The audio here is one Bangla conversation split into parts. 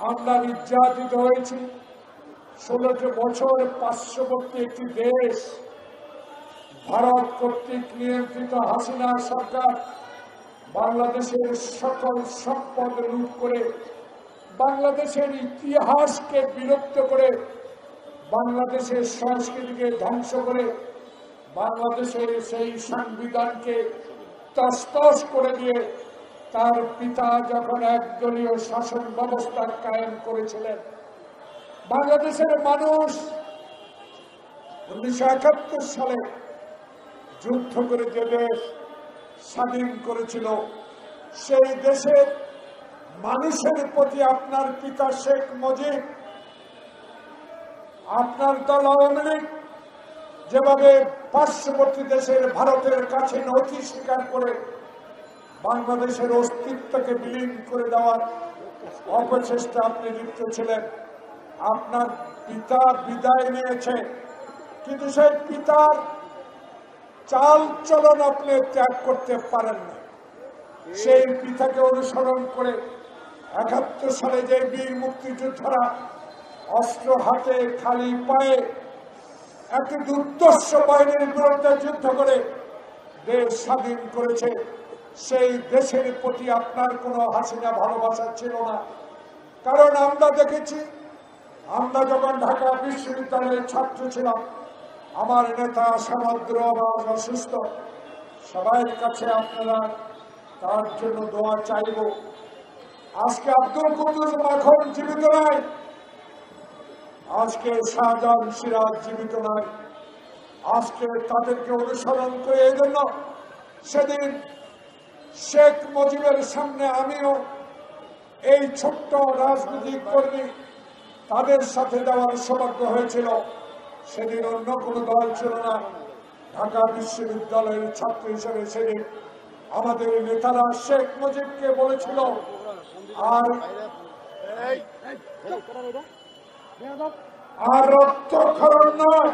আমরা নির্যাতিত হয়েছি। 16 বছর পার্শ্ববর্তী একটি দেশ ভারত কর্তৃক নিয়ন্ত্রিত হাসিনা সরকার বাংলাদেশের সকল সম্পদ লুট করে, বাংলাদেশের ইতিহাসকে বিলুপ্ত করে, বাংলাদেশের সংস্কৃতিকে ধ্বংস করে, বাংলাদেশের সেই সংবিধানকে তছনছ করে দিয়ে তার পিতা যখন একদলীয় শাসন ব্যবস্থা কায়েম করেছিলেন, বাংলাদেশের মানুষ 1971 সালে যুদ্ধ করে যে দেশ স্বাধীন করেছিল, সেই দেশের মানুষের প্রতি আপনার পিতা শেখ মুজিব, আপনার দল আওয়ামী লীগ যেভাবে পার্শ্ববর্তী দেশের ভারতের কাছে নথি স্বীকার করে বাংলাদেশের অস্তিত্বকে বিলীন করে দেওয়ার অপচেষ্টা আপনি লিপ্ত ছিলেন। আপনার পিতা বিদায় নিয়েছে, কিন্তু সেই পিতার চাল চলন আপনি ত্যাগ করতে পারেন না। সেই পিতাকে অনুসরণ করে 71 সালে যে বীর মুক্তিযোদ্ধারা অস্ত্র হাতে খালি পায়ে একটি দুর্ধর্ষ বাহিনীর বিরুদ্ধে যুদ্ধ করে দেশ স্বাধীন করেছে, সেই দেশের প্রতি আপনার কোনো হাসিনা ভালোবাসা ছিল না। কারণ আমরা দেখেছি, আমরা যখন ঢাকা বিশ্ববিদ্যালয়ের ছাত্র ছিলাম, আমার নেতা সমগ্র অসুস্থ, সবার কাছে আপনারা তার জন্য দোয়া চাইব। আজকে আব্দুল কুদ্দুস মাখন জীবিত নয়, আজকে শাহজাহান সিরাজ জীবিত নয়, আজকে তাদেরকে অনুসরণ করে এই জন্য সেদিন শেখ মুজিবের সামনে আমিও এই ছোট্ট রাজনৈতিক কর্মী তাদের সাথে যাওয়ার সৌভাগ্য হয়েছিল। সেদিন অন্য কোনো দল ছিল না, ঢাকা বিশ্ববিদ্যালয়ের ছাত্র হিসেবে সেদিন আমাদের নেতারা শেখ মুজিবকে বলেছিল আর রক্তক্ষরণ নয়।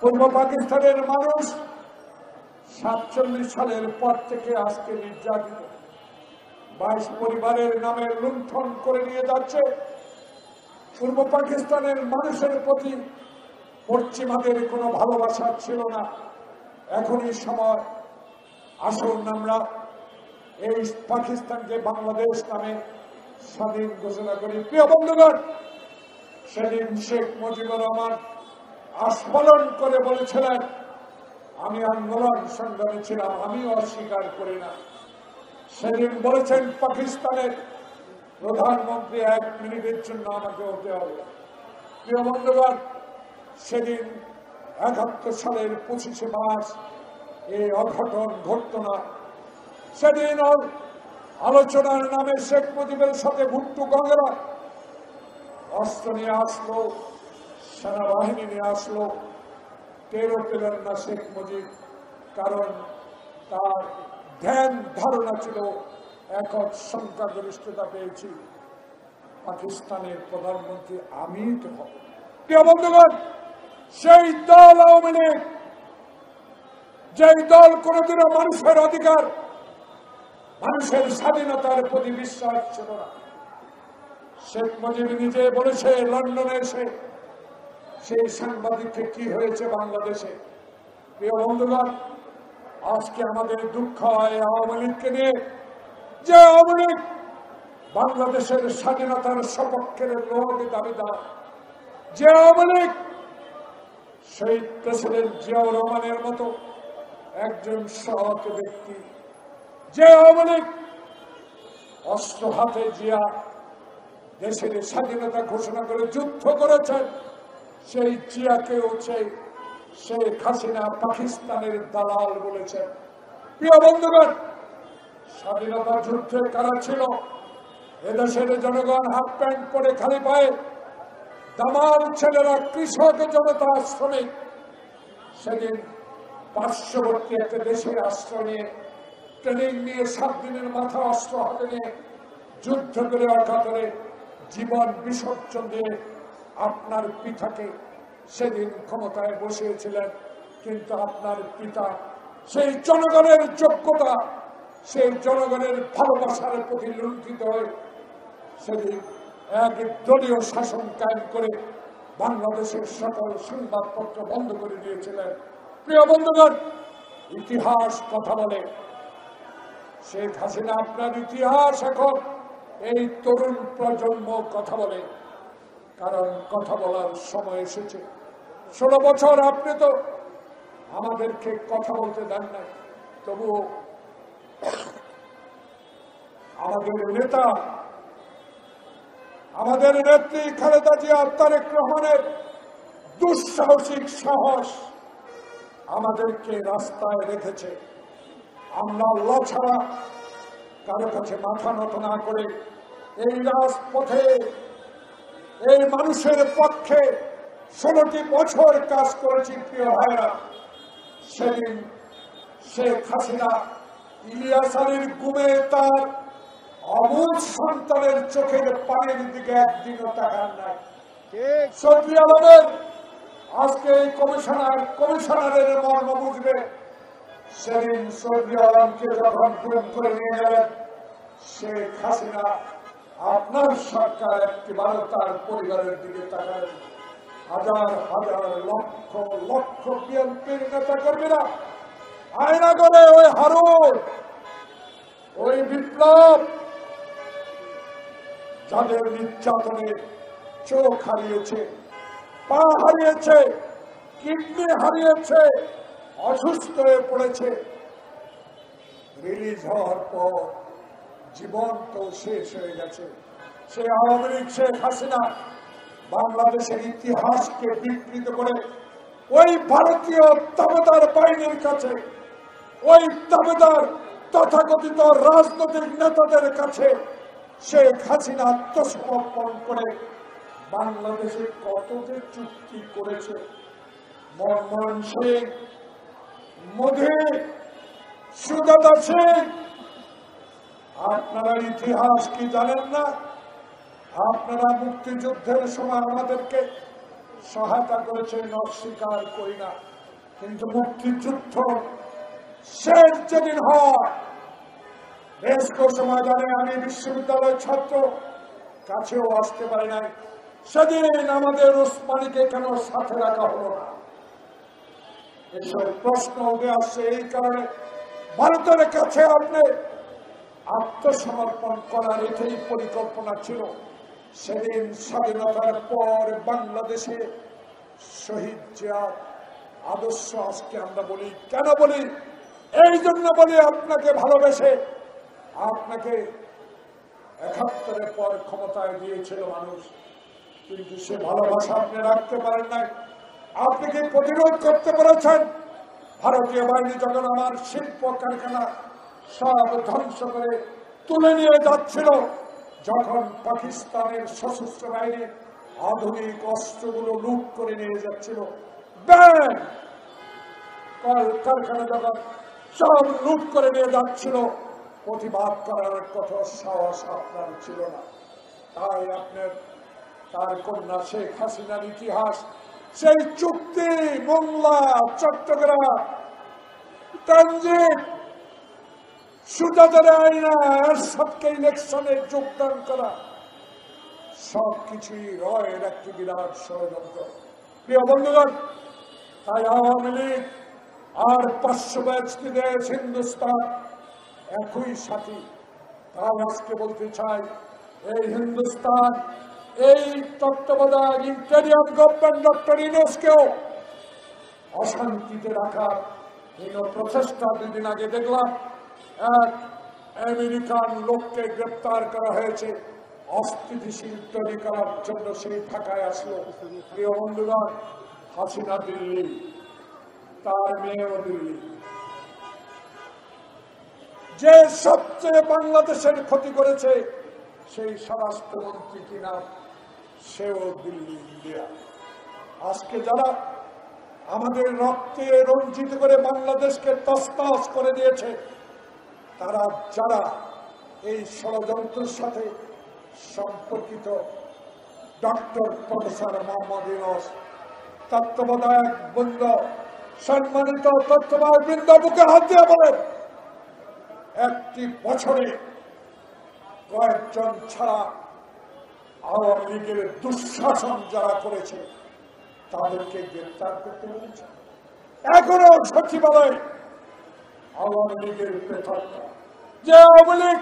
পূর্ব পাকিস্তানের মানুষ 47 সালের পর থেকে আজকে নির্যাতিত, 22 পরিবারের নামে লুণ্ঠন করে নিয়ে যাচ্ছে। পূর্ব পাকিস্তানের মানুষের প্রতি পশ্চিমাদের কোনো ভালোবাসা ছিল না। এখনই সময়, আসুন আমরা এই পাকিস্তানকে বাংলাদেশ নামে স্বাধীন ঘোষণা করি। প্রিয় বন্ধুগণ, সেদিন শেখ মুজিবুর রহমান আস্ফালন করে বলেছিলেন, আমি আন্দোলন সংগ্রামী ছিলাম, আমিও অস্বীকার করি না। সেদিন বলেছেন পাকিস্তানের প্রধানমন্ত্রী 1 মিনিটের জন্য আমাকে হতে হবে। প্রিয় বন্ধুগণ, সেদিন 71 সালের 25শে মার্চ এই অঘটন ঘটত না। সেদিন আলোচনার নামে শেখ মুজিবের সাথে ভুট্টো গঙ্গরা অস্ত্র নিয়ে আসলো, সেনাবাহিনী নিয়ে আসলো, টেরও পেলেন না শেখ মুজিব। কারণ তার ধ্যান ধারণা ছিল একক সংখ্যাগরিষ্ঠতা পেয়েছি, পাকিস্তানের প্রধানমন্ত্রী আমিই তো হব। প্রিয় বন্ধুগণ, সেই দল আওয়ামী লীগ, যেই দল কোনদিনও মানুষের অধিকার, মানুষের স্বাধীনতার প্রতি বিশ্বাস ছিল না। শেখ মুজিব নিজে বলেছে লন্ডনে এসে সেই সাংবাদিককে কি হয়েছে বাংলাদেশে। প্রিয় বন্ধুগণ, আজকে আমাদের দুঃখ হয় আওয়ামী লীগকে নিয়ে, যে আওয়ামী লীগ বাংলাদেশের স্বাধীনতার সপক্ষের লোক দাবিদার, যে আওয়ামী লীগ সেই প্রেসিডেন্ট জিয়াউর রহমানের মতো একজন সৎ ব্যক্তি, যে আওয়ামী লীগ অস্ত্র হাতে জিয়া দেশের স্বাধীনতা ঘোষণা করে যুদ্ধ করেছেন, সেই জিয়াকেও শেখ হাসিনা পাকিস্তানের দালাল বলেছেন। প্রিয় বন্ধুগণ, স্বাধীনতা যুদ্ধে কারা ছিল? এদেশের জনগণ হাফ প্যান্ট পরে খালি পায়ে, দামাল ছেলেরা, কৃষক জনতা, শ্রমিক সেদিন পার্শ্ববর্তী একটা দেশে আশ্রয় নিয়ে, ট্রেনিং নিয়ে, 7 দিনের মাথা অস্ত্র হাতে নিয়ে যুদ্ধ করে অকাতরে জীবন বিসর্জন দিয়ে আপনার পিতাকে সেদিন ক্ষমতায় বসিয়েছিলেন। কিন্তু আপনার পিতা সেই জনগণের যোগ্যতা, সেই জনগণের ভালোবাসার প্রতি লুণ্ঠিত হয়ে সেদিন এক দলীয় শাসন কায়েম করে বাংলাদেশের সকল সংবাদপত্র বন্ধ করে দিয়েছিলেন। প্রিয় বন্ধুগণ, ইতিহাস কথা বলে। শেখ হাসিনা আপনার ইতিহাস এখন এই তরুণ প্রজন্ম কথা বলে, কারণ কথা বলার সময় এসেছে। 16 বছর আপনি তো আমাদেরকে কথা বলতে দেন নাই, তবুও আমাদের নেতা, আমাদের নেত্রী খালেদা জিয়া, তারেক রহমানের দুঃসাহসিক সাহস আমাদেরকে রাস্তায় রেখেছে। আমরা আল্লাহ ছাড়া কারো কাছে মাথা নত না করে এই রাজপথে এই মানুষের পক্ষে 16টি বছর কাজ করেছি। প্রিয় ভাইরা, সেদিন শেখ হাসিনা ইলিয়াস আলীর গুমে তার অমূল সন্তানের চোখের পানির দিকে একদিনও তাকান নাই। সৌদি আলমের আজকে এই কমিশনারের মর্ম বুঝবে। সেদিন সৌদি আলমকে যখন গুম করে নিয়ে গেলেন শেখ হাসিনা, আপনার সরকার একটিবারও তার পরিবারের দিকে তাকালেন। হাজার হাজার লক্ষ লক্ষ বিএনপির নেতা কর্মীরা আয়না করে ওই হারুন, ওই বিপ্লব, যাদের নির্যাতনে চোখ হারিয়েছে, পা হারিয়েছে, কিডনি হারিয়েছে, অসুস্থ হয়ে পড়েছে, রিলিজ হওয়ার পর জীবন তো শেষ হয়ে গেছে। সে আওয়ামী লীগ শেখ হাসিনা বাংলাদেশের ইতিহাসকে বিকৃত করে ওই ভারতীয় দাবেদার বাহিনীর কাছে, ওই দাবেদার তথাকথিত রাজনৈতিক নেতাদের কাছে শেখ হাসিনা আত্মসমর্পণ করে বাংলাদেশে কত যে চুক্তি করেছে। মনমোহন সিং, মোদী, সুজাতা সিং, আপনারা ইতিহাস কি জানেন না? আপনারা মুক্তিযুদ্ধের সময় আমাদেরকে সহায়তা করেছেন, অস্বীকার করি না, কিন্তু মুক্তিযুদ্ধ শেষ যেদিন হয়, রেসকোর্স ময়দানে আমি বিশ্ববিদ্যালয়ের ছাত্র, কাছেও আসতে পারি নাই, সেদিন আমাদের ওসমানীকে কেন সাথে রাখা হলো না? এসব প্রশ্ন উঠে আসছে এই কারণে ভারতের কাছে আপনি আত্মসমর্পণ করার এটাই পরিকল্পনা ছিল। সেদিন স্বাধীনতার পর বাংলাদেশে শহীদ জিয়ার আদর্শ আজকে আমরা বলি। কেন বলি? এই জন্য বলি, আপনাকে ভালোবেসে আপনাকে 71-এর পর ক্ষমতায় দিয়েছিল মানুষ, কিন্তু সে ভালোবাসা আপনি রাখতে পারেন নাই। আপনি কি প্রতিরোধ করতে পেরেছেন? ভারতীয় বাহিনী যখন আমার শিল্প কারখানা সব ধ্বংস করে তুলে নিয়ে যাচ্ছিল, যখন পাকিস্তানের সশস্ত্র বাহিনী আধুনিক অস্ত্রগুলো লুট করে নিয়ে যাচ্ছিল, ব্যাংক কলকারখানা যখন সব লুট করে নিয়ে যাচ্ছিল, প্রতিবাদ করার কত সাহস আপনার ছিল না। তাই আপনার তার কন্যা শেখ হাসিনার ইতিহাস, সেই চুক্তি, মোংলা, চট্টগ্রাম, ট্রানজিট, সুজাতার আইনা, সবকে ইলেকশনে যোগদান করা, সবকিছুই রয়ের একটি বিরাট ষড়যন্ত্র। প্রিয় বন্ধুগণ, তাই আওয়ামী লীগ আর পার্শ্ববর্তী দেশ হিন্দুস্তান একই সাথী। তাই আজকে বলতে চাই, এই হিন্দুস্তান, এই তত্ত্বাবধায়ক ইন্টেরিয়াম গভর্নমেন্ট ডক্টর ইউনূসকেও অশান্তিতে রাখার প্রচেষ্টা। 2 দিন আগে দেখলাম এক আমেরিকান লোককে গ্রেপ্তার করা হয়েছে অস্থিতিশীল তৈরি করার জন্য, সেই ঢাকায় আসলো। প্রিয় বন্ধুগণ, হাসিনা দিল্লি, তার মেয়েও দিল্লি। যে সবচেয়ে বাংলাদেশের ক্ষতি করেছে সেই স্বরাষ্ট্রমন্ত্রী কিনা, সেও দিল্লি, ইন্ডিয়া। আজকে যারা আমাদের রক্তে রঞ্জিত করে বাংলাদেশকে তছনছ করে দিয়েছে, তারা যারা এই ষড়যন্ত্রের সাথে সম্পর্কিত, ডক্টর প্রফেসর মোহাম্মদ ইউনূস, তত্ত্বাবধায়ক বৃন্দ, সম্মানিত তত্ত্বাবধায়ক বৃন্দ, বুকে হাত দিয়ে বলেন, একটি বছরে কয়েকজন ছাড়া আওয়ামী লীগের দুঃশাসন যারা করেছে তাদেরকে গ্রেফতার করতে বলেছে। এখনো সচিবালয় আওয়ামী লীগের প্রেতাত্মা, যে আওয়ামী লীগ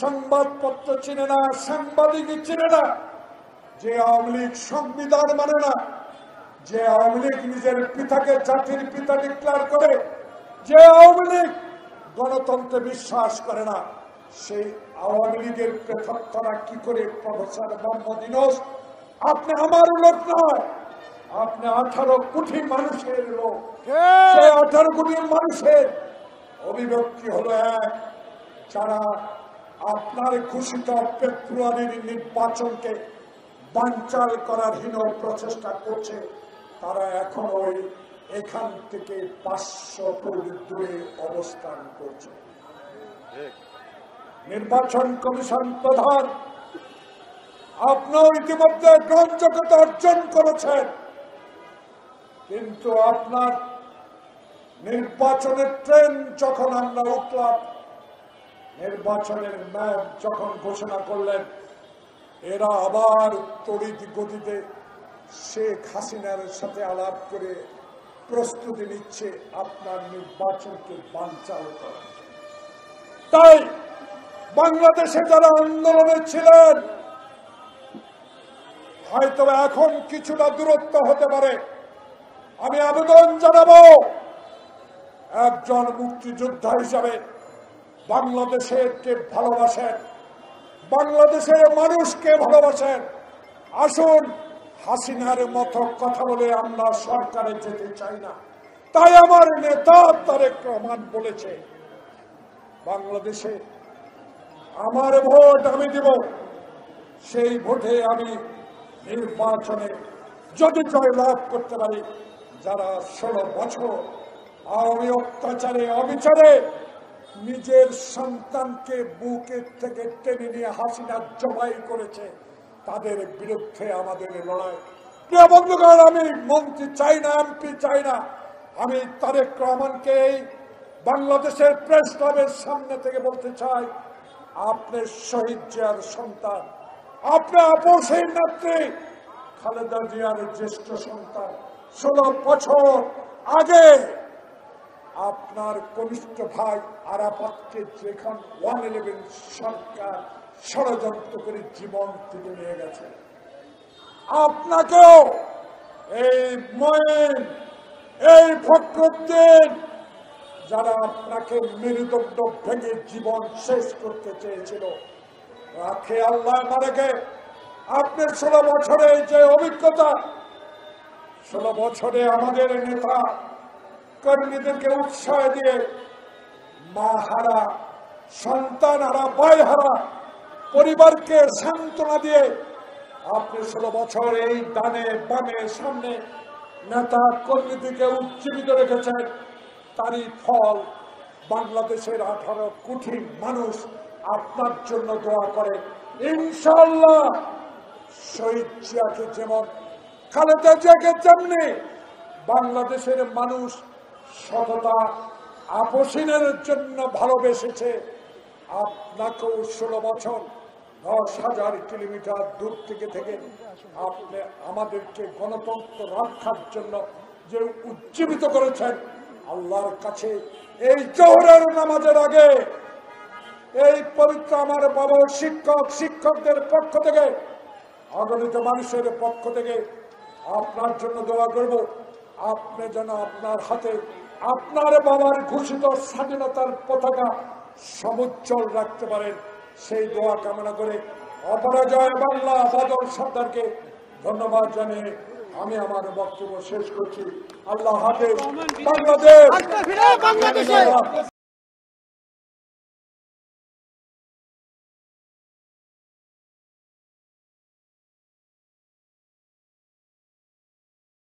সংবাদপত্র চিনে না, সাংবাদিক চিনে না, যে আওয়ামী লীগ সংবিধান মানে না, যে আওয়ামী লীগ নিজের পিতাকে জাতির পিতা ডিক্লেয়ার করে, যে আওয়ামী লীগ গণতন্ত্রে বিশ্বাস করে না, সেই আওয়ামী লীগের প্রেতাত্মারা কি করে প্রফেসর মোহাম্মদ ইউনূস, আপনি আমার লোক নয়, আপনি 18 কোটি মানুষের লোক। সেই 18 কোটি মানুষের অভিব্যক্তি হলো এক, যারা আপনার ঘোষিত ফেব্রুয়ারির নির্বাচনকে বানচাল করার হীন প্রচেষ্টা করছে, তারা এখন ওই এখান থেকে 500 ফুট দূরে অবস্থান করছে। নির্বাচন কমিশন প্রধান, আপনিও ইতিমধ্যে গ্রহণযোগ্যতা অর্জন করেছেন, কিন্তু আপনার নির্বাচনের ট্রেন যখন আমরা উঠলাম, নির্বাচনের ম্যাপ যখন ঘোষণা করলেন, এরা আবার তড়িৎ গতিতে শেখ হাসিনার সাথে আলাপ করে প্রস্তুতি নিচ্ছে আপনার নির্বাচনকে বানচাল করা। তাই বাংলাদেশে যারা আন্দোলনে ছিলেন, হয়তো এখন কিছুটা দূরত্ব হতে পারে, আমি আবেদন জানাবো একজন মুক্তিযোদ্ধা হিসাবে বাংলাদেশকে ভালোবাসেন, বাংলাদেশের মানুষকে ভালোবাসেন, আসুন হাসিনার মতো কথা বলে আমরা সরকারে যেতে চাই না। তাই আমার নেতা তারেক রহমান বলেছে, বাংলাদেশে আমার ভোট আমি দিব, সেই ভোটে আমি নির্বাচনে যদি জয় লাভ করতে পারি, যারা 16 বছর আওয়ামী অত্যাচারে অবিচারে নিজের সন্তানকে বুকের থেকে টেনে নিয়ে হাসিনা জবাই করেছে, তাদের বিরুদ্ধে আমাদের লড়াই। প্রিয় বন্ধুগণ, আমি মন্ত্রী চাই না, এমপি চাই না, আমি তারেক রহমানকে এই বাংলাদেশের প্রেস ক্লাবের সামনে থেকে বলতে চাই, আপনি শহীদ জিয়ার সন্তান, আপনি আপসের নেত্রী খালেদা জিয়ার জ্যেষ্ঠ সন্তান। 16 বছর আগে আপনার কনিষ্ঠ ভাই আরাফাতকে যেখান 111 সরকার ষড়যন্ত্র করে জীবন থেকে নিয়ে গেছে, আপনাকেও এই মঈন, এই ফখরুদ্দিন, যারা আপনাকে মেরুদণ্ড ভেঙে জীবন শেষ করতে চেয়েছিল, রাখে আল্লাহ মারেকে। আপনি 16 বছরে যে অভিজ্ঞতা, 16 বছরে আমাদের নেতা কর্মীদেরকে উৎসাহ দিয়ে মা হারা, সন্তান হারা, ভাই হারা পরিবারকে সান্ত্বনা দিয়ে আপনি 16 বছর এই ডানে বামে সামনে নেতা কর্মীদেরকে উজ্জীবিত রেখেছেন। তারই ফল বাংলাদেশের 18 কোটি মানুষ আপনার জন্য দোয়া করে। ইনশাআল্লাহ শহীদ জিয়াকে যেমন, খালেদা জিয়াকে যেমনি বাংলাদেশের মানুষ সততা আপসিনের জন্য ভালোবেসেছে, আপনাকেও 16 বছর 10,000 কিলোমিটার দূর থেকে আপনি আমাদেরকে গণতন্ত্র রক্ষার জন্য যে উজ্জীবিত করেছেন, আল্লাহর কাছে এই জোহরের নামাজের আগে এই পবিত্র আমার বাবা শিক্ষকদের পক্ষ থেকে, অগণিত মানুষের পক্ষ থেকে আপনার জন্য দোয়া করব, আপনি যেন আপনার হাতে আপনার বাবার ঘোষিত স্বাধীনতার পতাকা সমুজ্জ্বল রাখতে পারেন, সেই দোয়া কামনা করে অপরাজয় বাংলা বাদল সরকারকে ধন্যবাদ জানিয়ে আমি আমার বক্তব্য শেষ করছি। আল্লাহ হাফেজ। বাংলাদেশ।